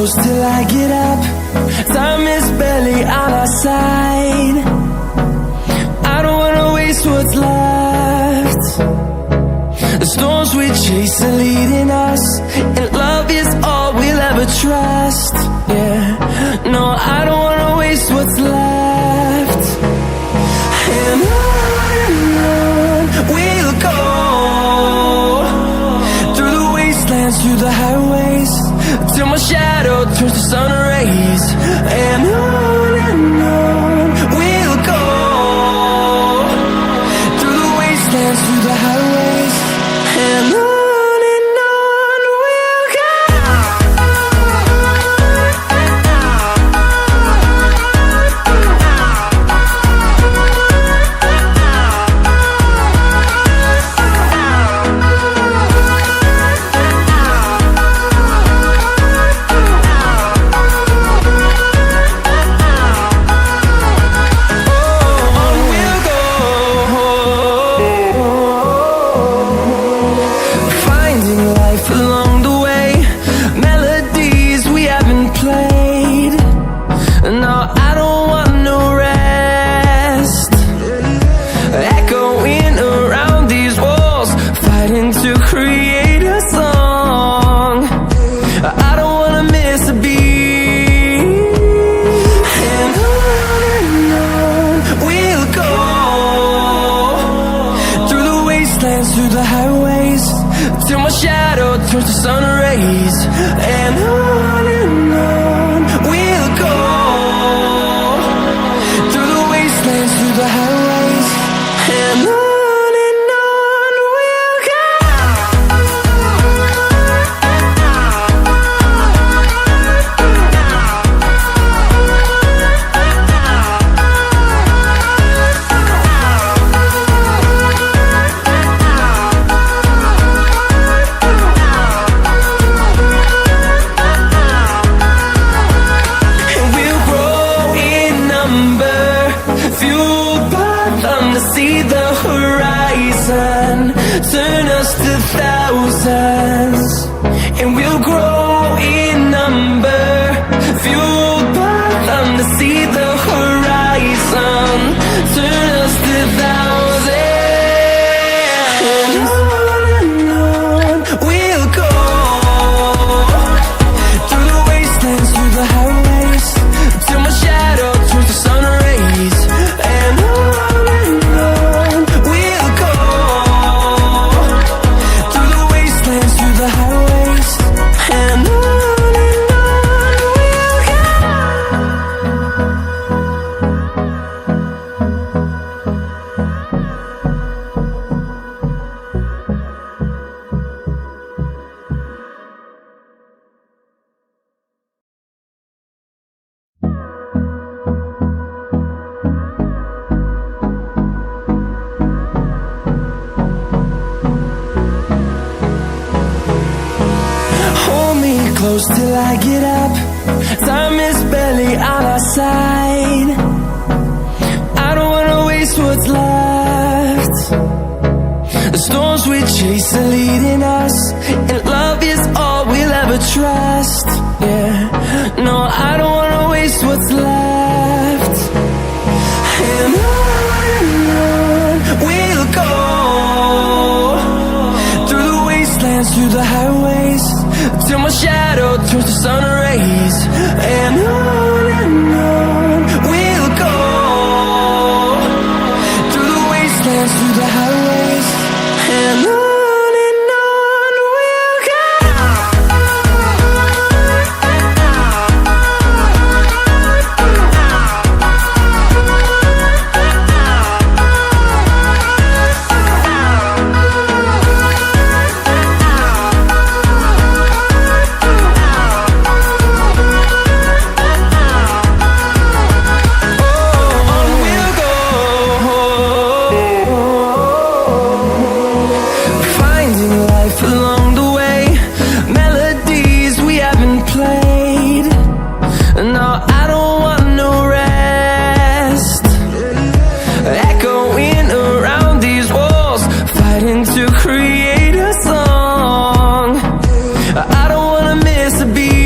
close till I get up. Time is barely on our side. I don't wanna waste what's left. The storms we chase are leading us, and love is all we'll ever trust. Yeah, no, I don't wanna waste what's left. And on we'll go, through the wastelands, through the highways, till my shadow turns to sun rays. And on we'll go, through the wastelands, through the highways, and on we'll go. Through the highways, till my shadow turns to sun rays. And on we'll go, through the wastelands, through the highways, and on we'll go. See the horizon, turn us to thousands, and we'll grow in number, fueled by them. To see the horizon, turn us to thousands, and on we'll go, through the wastelands, through the highways, till my shadow turns to sun rays. And close till I get up. Time is barely on our side. I don't wanna waste what's left. The storms we chase are leading us, and love is all we'll ever trust. Yeah, no, I don't wanna waste what's left. And on we'll go, through the wastelands, through the highways, till my shadow turns to sun rays. And on we'll go, through the wastelands, through the highways, and on we'll go. to create a song. I don't wanna miss a beat.